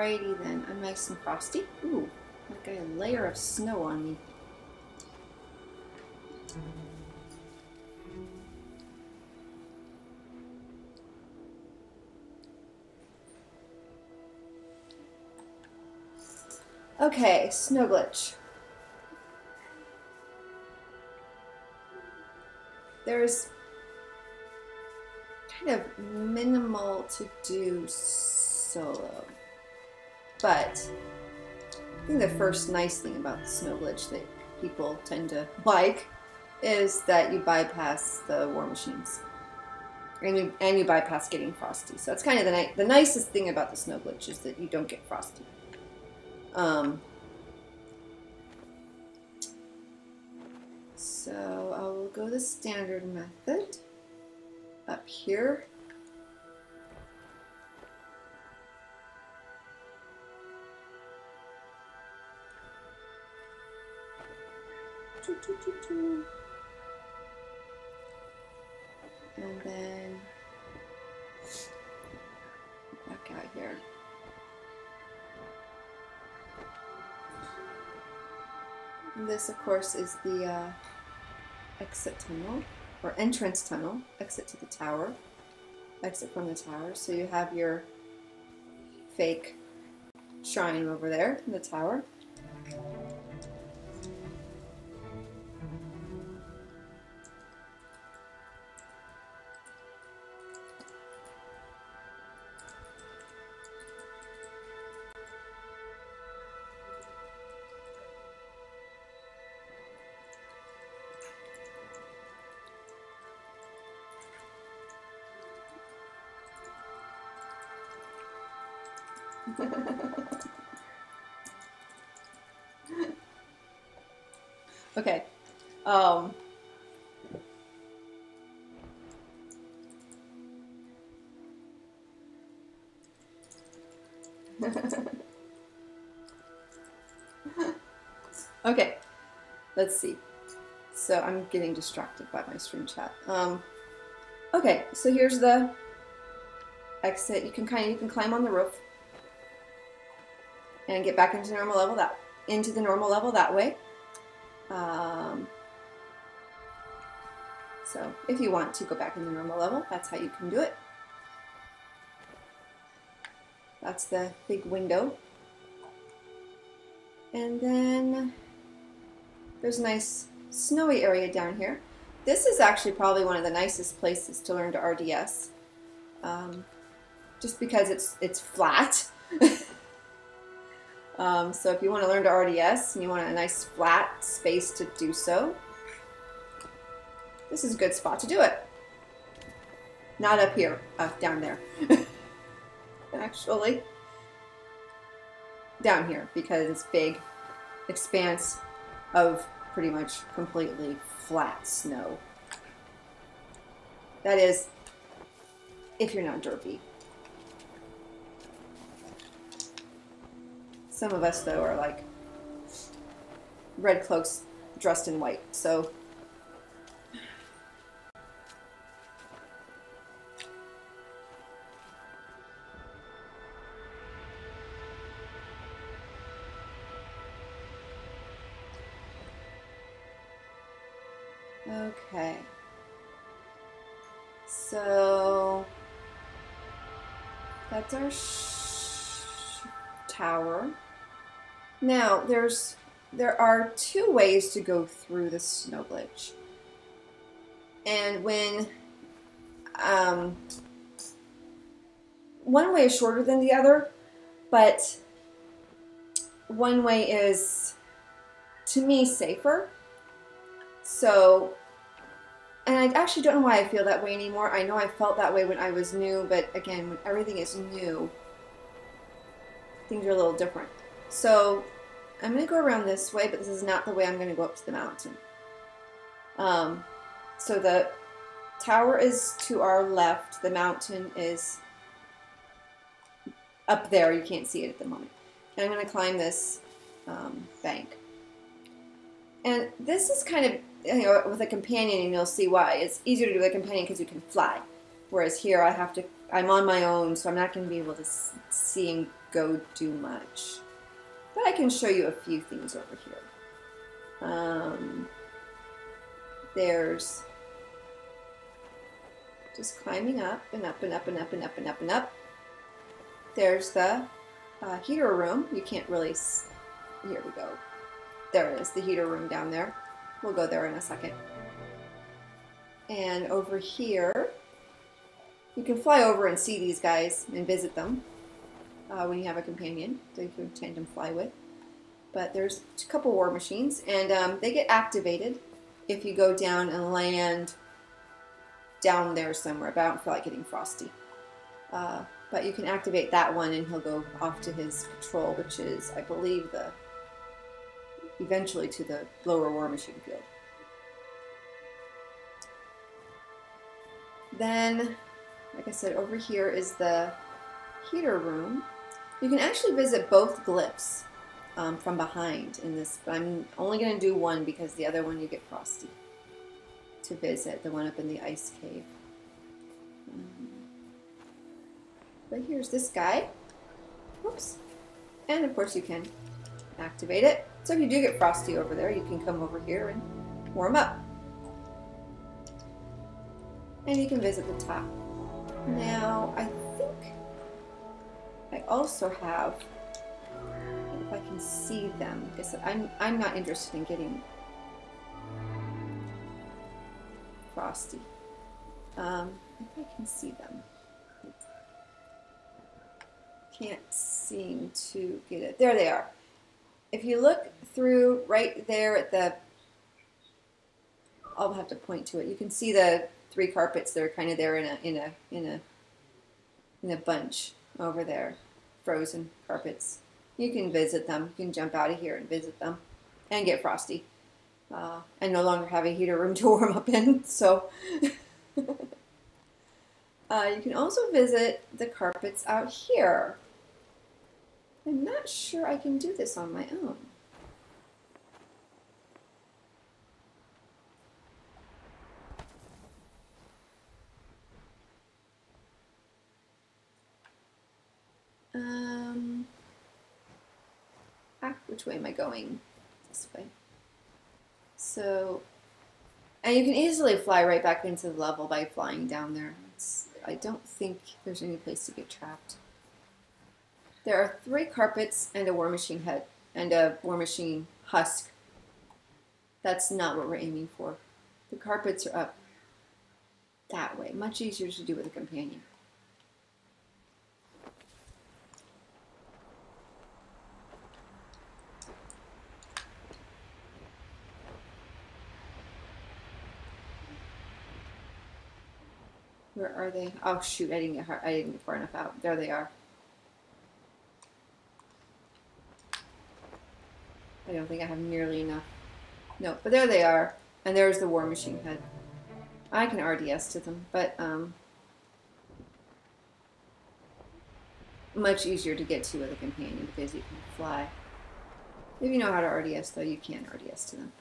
Alrighty then, I'm nice and frosty. Ooh, like a layer of snow on me. Okay, snow glitch. There's kind of minimal to do solo, but I think the first nice thing about the snow glitch that people tend to like is that you bypass the war machines, and you bypass getting frosty. So it's kind of the nicest thing about the snow glitch is that you don't get frosty. So I will go the standard method up here. And then back out here. And this, of course, is the exit tunnel, or entrance tunnel, exit to the tower, exit from the tower. So you have your fake shrine over there in the tower. Okay. Okay, let's see. So I'm getting distracted by my stream chat. Okay, so here's the exit. You can climb on the roof and get back into the normal level that way. So if you want to go back in the normal level, that's how you can do it. That's the big window. And then there's a nice snowy area down here. This is actually probably one of the nicest places to learn to RDS, just because it's flat. So if you want to learn to RDS and you want a nice flat space to do so, this is a good spot to do it. Not up here, down there. Actually, down here, because it's big expanse of pretty much completely flat snow. That is, if you're not derpy. Some of us, though, are like red cloaks dressed in white, so okay. So that's our tower. Now, there are two ways to go through the snow glitch. And when one way is shorter than the other, but one way is, to me, safer. So, and I actually don't know why I feel that way anymore. I know I felt that way when I was new, but again, when everything is new, things are a little different. So I'm going to go around this way, but this is not the way I'm going to go up to the mountain. So the tower is to our left. The mountain is up there. You can't see it at the moment. And I'm going to climb this bank. And this is kind of, you know, with a companion, and you'll see why. It's easier to do with a companion because you can fly. Whereas here I'm on my own, so I'm not going to be able to see and go do much. But I can show you a few things over here. There's just climbing up and up and up and up and up and up and up. There's the heater room. You can't really, here we go. There it is, the heater room down there. We'll go there in a second. And over here, you can fly over and see these guys and visit them when you have a companion that you can tandem fly with. But there's a couple war machines, and they get activated if you go down and land down there somewhere, but I don't feel like getting Frosty. But you can activate that one and he'll go off to his patrol, which is, I believe, eventually to the lower war machine field. Then, like I said, over here is the heater room. You can actually visit both glyphs from behind in this, but I'm only going to do one because the other one you get Frosty to visit, the one up in the ice cave. But here's this guy. Whoops. And of course you can activate it. So if you do get Frosty over there, you can come over here and warm up. And you can visit the top. Now, I think I also have, if I can see them, because I'm not interested in getting Frosty. If I can see them. Can't seem to get it. There they are. If you look through right there at the, I'll have to point to it. You can see the 3 carpets that are kind of there in a bunch over there, frozen carpets. You can visit them. You can jump out of here and visit them, and get Frosty, and no longer have a heater room to warm up in. So. You can also visit the carpets out here. I'm not sure I can do this on my own. Which way am I going? This way. So, and you can easily fly right back into the level by flying down there. I don't think there's any place to get trapped. There are 3 carpets and a war machine head and a war machine husk. That's not what we're aiming for. The carpets are up that way. Much easier to do with a companion. Where are they? Oh shoot, I didn't get far enough out. There they are. I don't think I have nearly enough. No, but there they are. And there's the war machine head. I can RDS to them, but much easier to get to with a companion because you can fly. If you know how to RDS, though, you can RDS to them.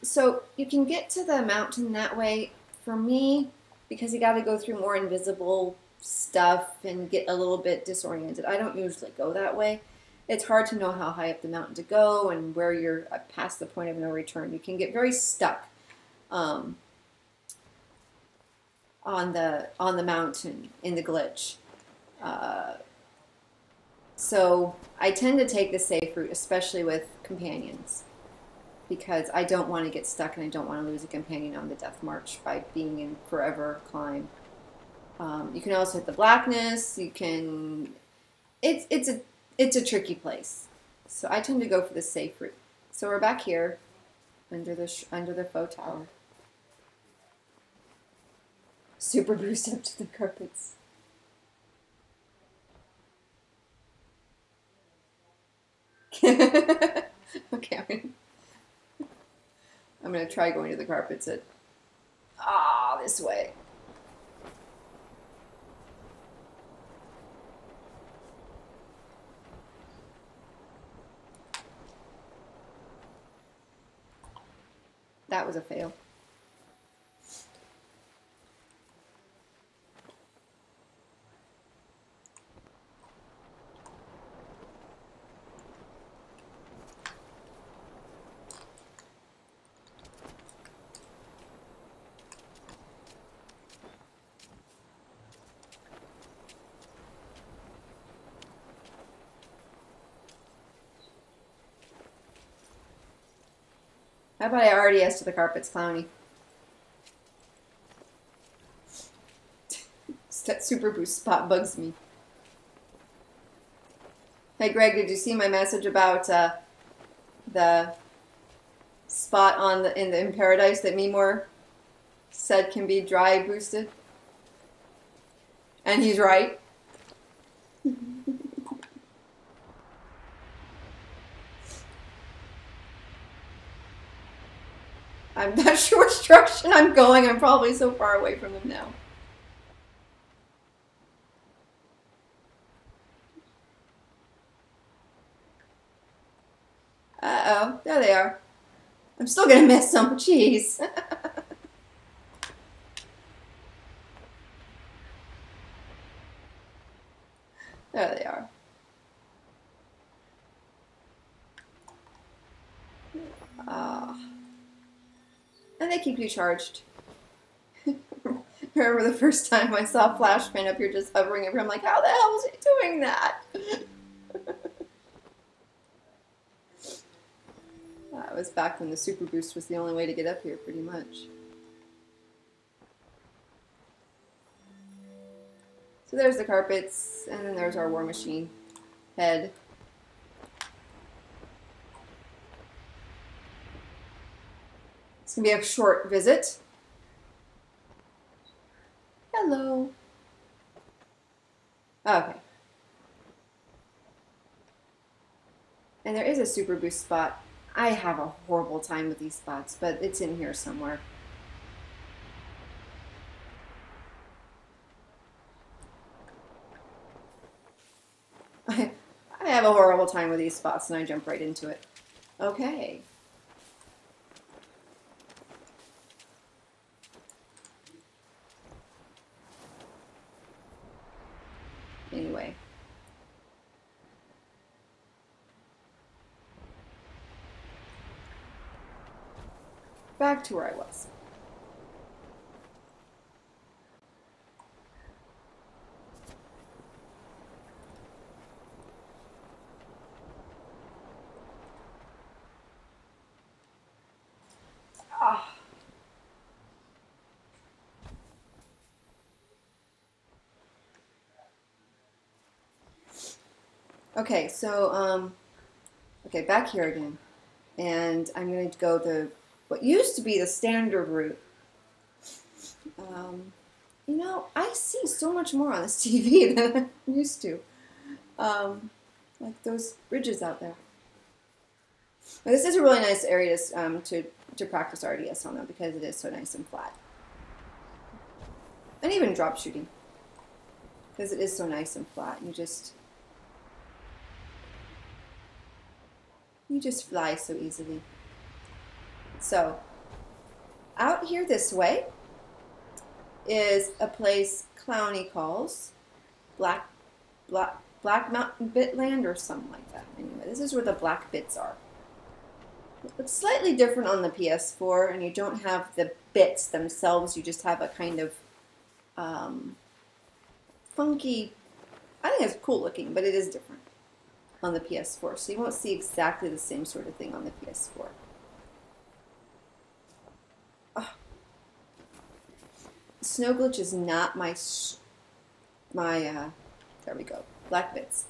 So you can get to the mountain that way. For me, because you got to go through more invisible stuff and get a little bit disoriented, I don't usually go that way. It's hard to know how high up the mountain to go and where you're past the point of no return. You can get very stuck on the mountain in the glitch. So I tend to take the safe route, especially with companions, because I don't want to get stuck and I don't want to lose a companion on the death march by being in forever climb. You can also hit the blackness. You can. It's a tricky place, so I tend to go for the safe route. So we're back here under the faux tower. Super boost up to the carpets. Okay, I'm gonna try going to the carpets at this way. That was a fail. How about I already asked to the carpets, Clowny? That super boost spot bugs me. Hey Greg, did you see my message about the spot on in Paradise that Meemore said can be dry boosted? And he's right. I'm not sure which direction I'm going. I'm probably so far away from them now. Uh-oh, there they are. I'm still gonna miss some. Jeez. There they are. And they keep you charged. Remember the first time I saw Flashman up here just hovering over him, like, how the hell is he doing that? That was back when the Super Boost was the only way to get up here, pretty much. So there's the carpets, and then there's our War Machine head. It's going to be a short visit. Hello. Okay. And there is a Super Boost spot. I have a horrible time with these spots, but it's in here somewhere. I have a horrible time with these spots, and I jump right into it. Okay. Anyway. Back to where I was. Ah. Okay, so, okay, back here again. And I'm going to go what used to be the standard route. You know, I see so much more on this TV than I used to. Like those bridges out there. But this is a really nice area to practice RDS on, though, because it is so nice and flat. And even drop shooting. Because it is so nice and flat. You just fly so easily. So, out here this way is a place Clowny calls Black Mountain Bitland or something like that. Anyway, this is where the black bits are. It's slightly different on the PS4, and you don't have the bits themselves. You just have a kind of funky, I think it's cool looking, but it is different on the PS4. So you won't see exactly the same sort of thing on the PS4. Oh. Snow glitch is not my there we go, black bits.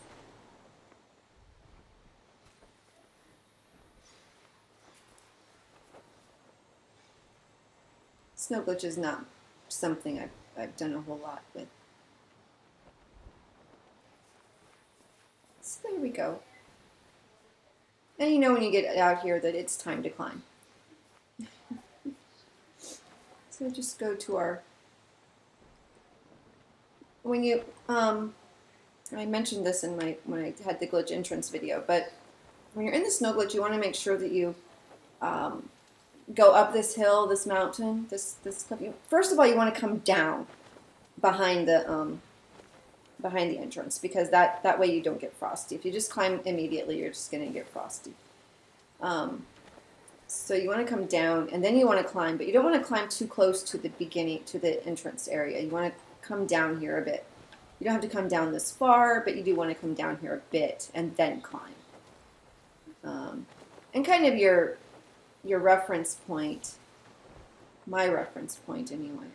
Snow glitch is not something I've done a whole lot with. So there we go. And you know when you get out here that it's time to climb. So just go to our, when you, I mentioned this in when I had the glitch entrance video, but when you're in the snow glitch, you want to make sure that you go up this hill, this mountain, this cliff. First of all, you want to come down behind the entrance, because that way you don't get frosty. If you just climb immediately, you're just going to get frosty. So you want to come down, and then you want to climb, but you don't want to climb too close to the beginning, to the entrance area. You want to come down here a bit. You don't have to come down this far, but you do want to come down here a bit and then climb. And kind of your your reference point, my reference point anyway,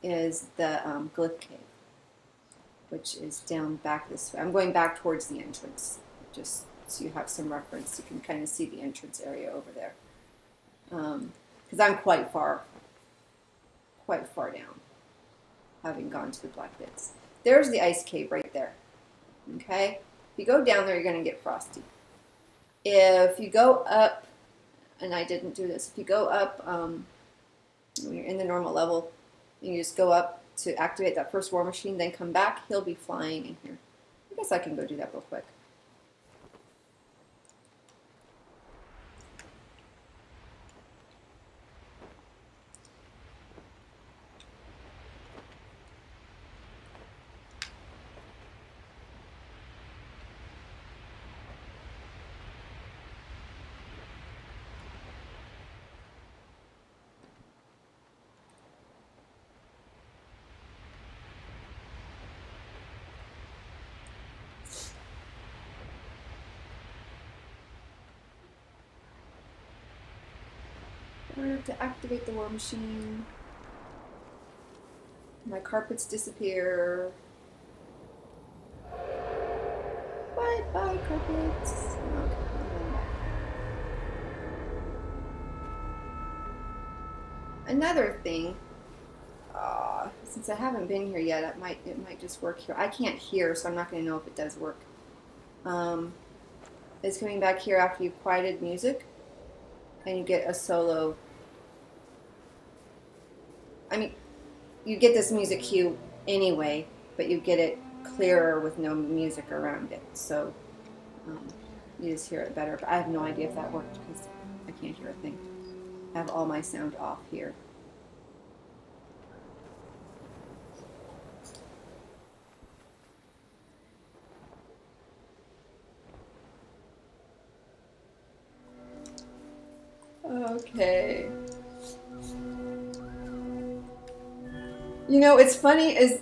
is the glyph cave, which is down back this way. I'm going back towards the entrance, just so you have some reference. You can kind of see the entrance area over there. Because I'm quite far down, having gone to the black bits. There's the ice cave right there. Okay? If you go down there, you're going to get frosty. If you go up, and I didn't do this, if you go up, when you're in the normal level, you just go up to activate that first war machine, then come back, he'll be flying in here. I guess I can go do that real quick. To activate the war machine. My carpets disappear. Bye bye carpets. Okay, another thing, since I haven't been here yet, it might just work here. I can't hear, so I'm not going to know if it does work. It's coming back here after you've quieted music, and you get a solo. I mean, you get this music cue anyway, but you get it clearer with no music around it. So you just hear it better. But I have no idea if that worked because I can't hear a thing. I have all my sound off here. Okay. You know, it's funny is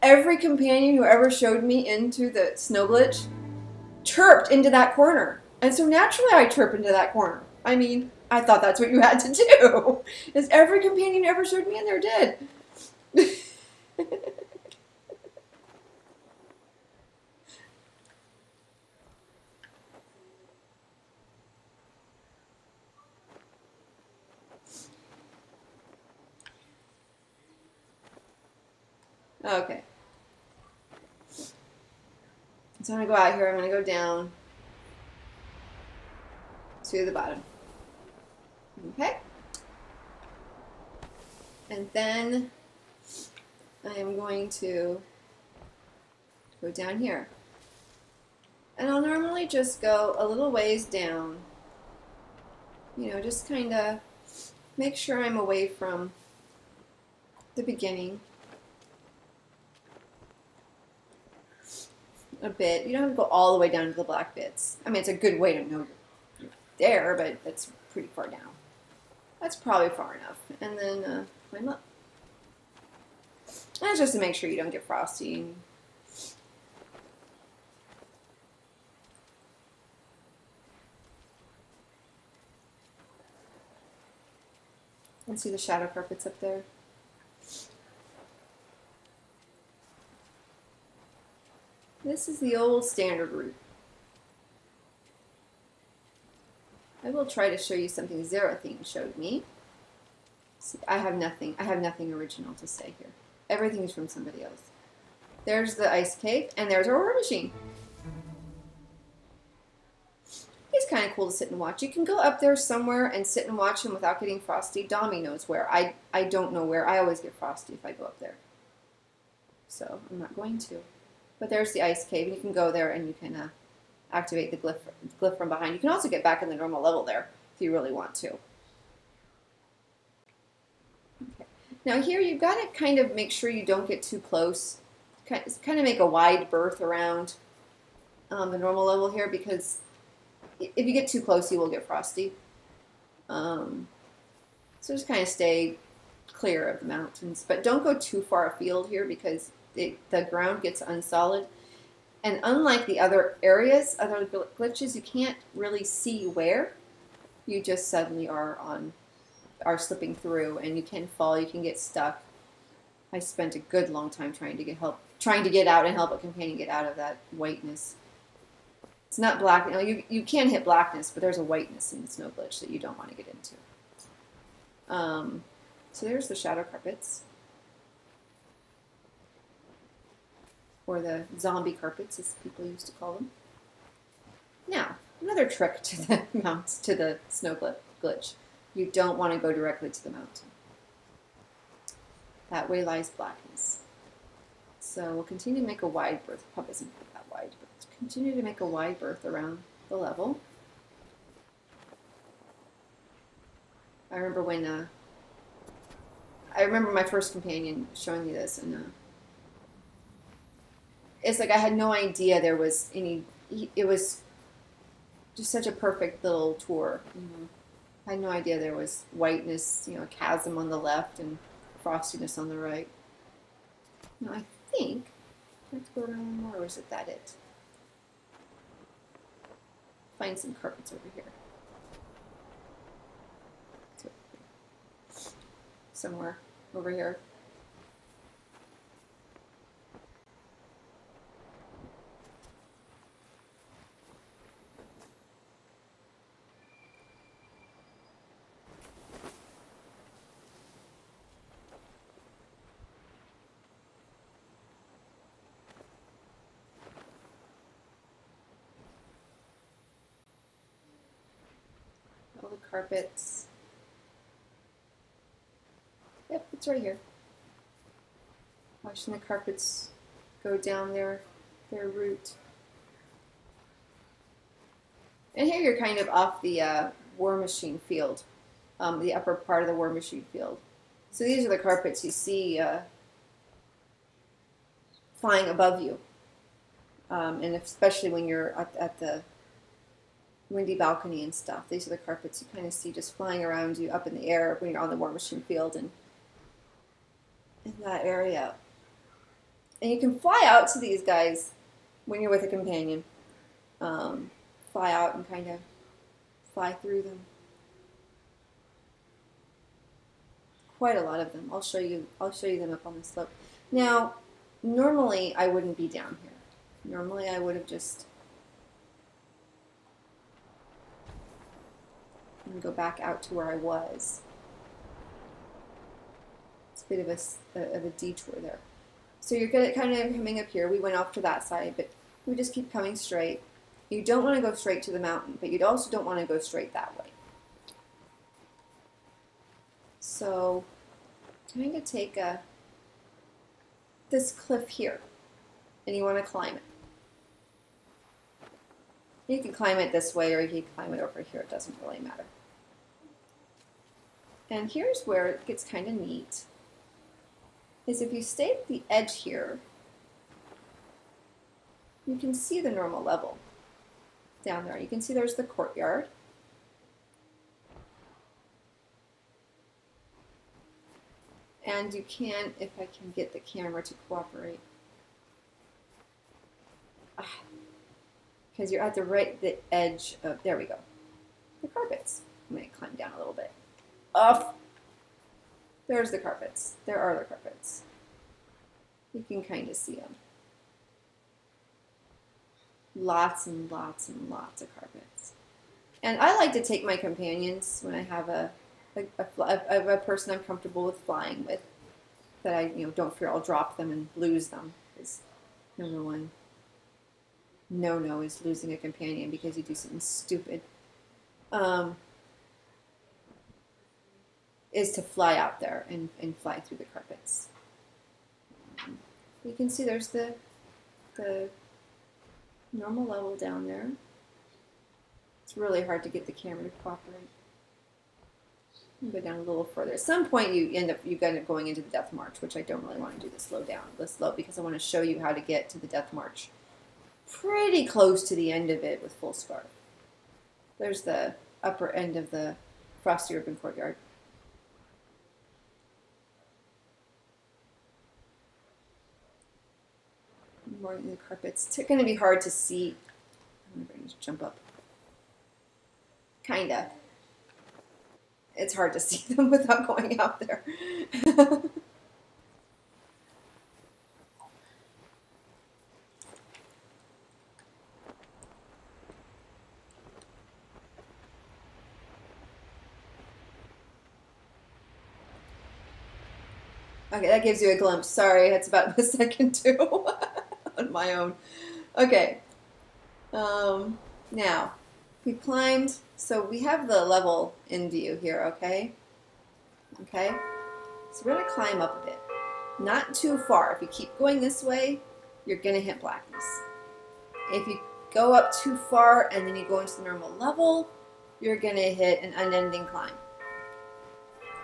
every companion who ever showed me into the snow glitch chirped into that corner. And so naturally I chirp into that corner. I mean, I thought that's what you had to do. Is every companion who ever showed me in there did. Okay. So I'm going to go out here. I'm going to go down to the bottom. Okay. And then I am going to go down here. And I'll normally just go a little ways down. You know, just kind of make sure I'm away from the beginning. A bit. You don't have to go all the way down to the black bits. I mean, it's a good way to know you're there, but it's pretty far down. That's probably far enough. And then climb up. That's just to make sure you don't get frosty. And see the shadow carpets up there? This is the old standard route. I will try to show you something Zerathine showed me. See, I have nothing original to say here. Everything's from somebody else. There's the ice cave, and there's our war machine. He's kind of cool to sit and watch. You can go up there somewhere and sit and watch him without getting frosty. Dommy knows where. I don't know where. I always get frosty if I go up there. So I'm not going to. But there's the ice cave, and you can go there and you can activate the glyph from behind. You can also get back in the normal level there if you really want to. Okay. Now here you've got to kind of make sure you don't get too close. Kind of make a wide berth around the normal level here, because if you get too close, you will get frosty. So just kind of stay clear of the mountains, but don't go too far afield here because the ground gets unsolid. And unlike the other areas, other glitches, you can't really see where. you just suddenly are slipping through, and you can fall, you can get stuck. I spent a good long time trying to get out and help a companion get out of that whiteness. It's not black. You can hit blackness, but there's a whiteness in the snow glitch that you don't want to get into. So there's the shadow carpets, or the zombie carpets, as people used to call them. Now, another trick to the snow glitch. You don't want to go directly to the mountain. That way lies blackness. So we'll continue to make a wide berth. Probably isn't that wide, but continue to make a wide berth around the level. I remember my first companion showing me this, and it's like I had no idea there was any. It was just such a perfect little tour. I had no idea there was whiteness, a chasm on the left and frostiness on the right. Now I think I have to go around more, or is that it? Find some carpets over here. Somewhere over here. All the carpets. Yep, it's right here. Watching the carpets go down their route. And here you're kind of off the War Machine field, the upper part of the War Machine field. So these are the carpets you see flying above you, and especially when you're at the windy balcony and stuff. These are the carpets you kind of see just flying around you up in the air when you're on the War Machine field and in that area. And you can fly out to these guys when you're with a companion. Fly out and kind of fly through them. Quite a lot of them. I'll show you them up on the slope. Now, normally I wouldn't be down here. Normally I would have just go back out to where I was. It's a bit of a detour there. So you're kind of coming up here. We went off to that side, but we just keep coming straight. You don't want to go straight to the mountain, but you also don't want to go straight that way. So I'm going to take this cliff here, and you want to climb it. You can climb it this way, or you can climb it over here. It doesn't really matter. And here's where it gets kind of neat, is if you stay at the edge here, you can see the normal level down there. You can see there's the courtyard. And you can, if I can get the camera to cooperate, because you're at the edge of, there we go, the carpets. I'm going to climb down a little bit. Up. There's the carpets. There are the carpets. You can kind of see them. Lots and lots and lots of carpets. And I like to take my companions when I have a person I'm comfortable with flying with, that I don't fear I'll drop them and lose them. Because number one no is losing a companion because you do something stupid. Is to fly out there and fly through the carpets. You can see there's the normal level down there. It's really hard to get the camera to cooperate. Go down a little further. At some point you end up going into the Death March, which I don't really want to do this slow because I want to show you how to get to the Death March pretty close to the end of it with full scarf. There's the upper end of the Frosty Urban Courtyard. More in the carpets. It's going to be hard to see. I'm going to jump up. Kinda. it's hard to see them without going out there. Okay, that gives you a glimpse. Sorry, it's about a second too on my own. Okay. Now, we climbed, so we have the level in view here, okay? Okay? So we're going to climb up a bit. Not too far. If you keep going this way, you're going to hit blackness. If you go up too far and then you go into the normal level, you're going to hit an unending climb.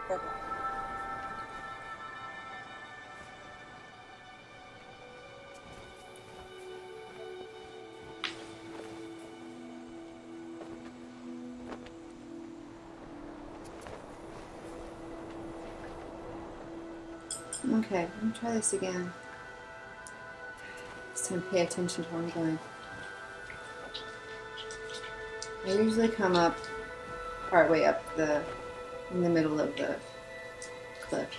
Or black. Okay, let me try this again. This time pay attention to where I'm going. I usually come up partway up in the middle of the cliff.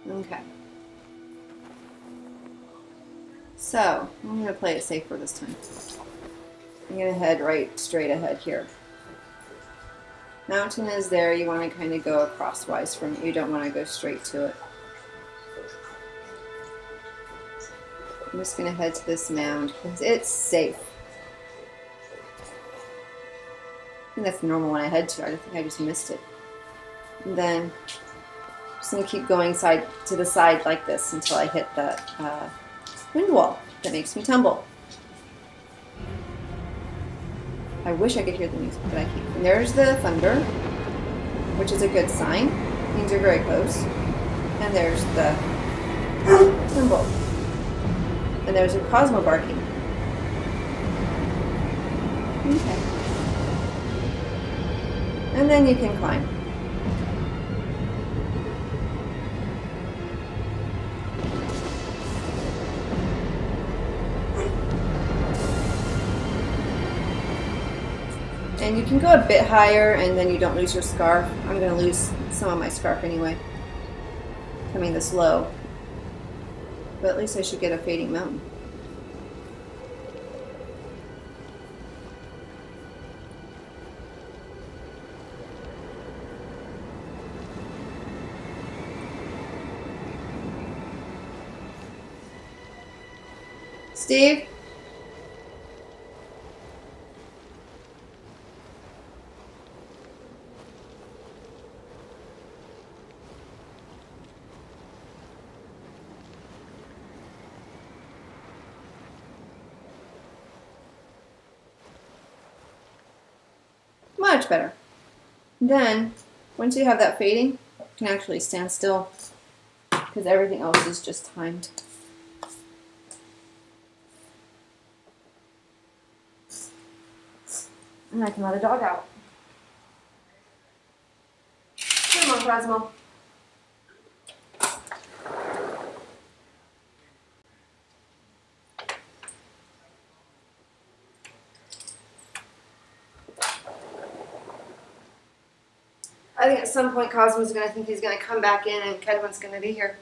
Okay. So, I'm going to play it safer this time. I'm going to head right straight ahead here. Mountain is there. You want to kind of go crosswise from it. You don't want to go straight to it. I'm just going to head to this mound because it's safe. I think that's the normal one I head to. I think I just missed it. And then I'm just going to keep going side to the side like this until I hit the wind wall that makes me tumble. I wish I could hear the music, but I can't. And there's the thunder, which is a good sign. It means you're very close. And there's the cymbal. And there's a Cosmo barking. Okay. And then you can climb. And you can go a bit higher and then you don't lose your scarf. I'm going to lose some of my scarf anyway, coming this low. But at least I should get a fading mountain. Steve? Much better. Then, once you have that fading, you can actually stand still because everything else is just timed. And I can let a dog out. Come on, Cosmo. I think at some point Cosmo's going to think he's going to come back in and Kedwin's going to be here.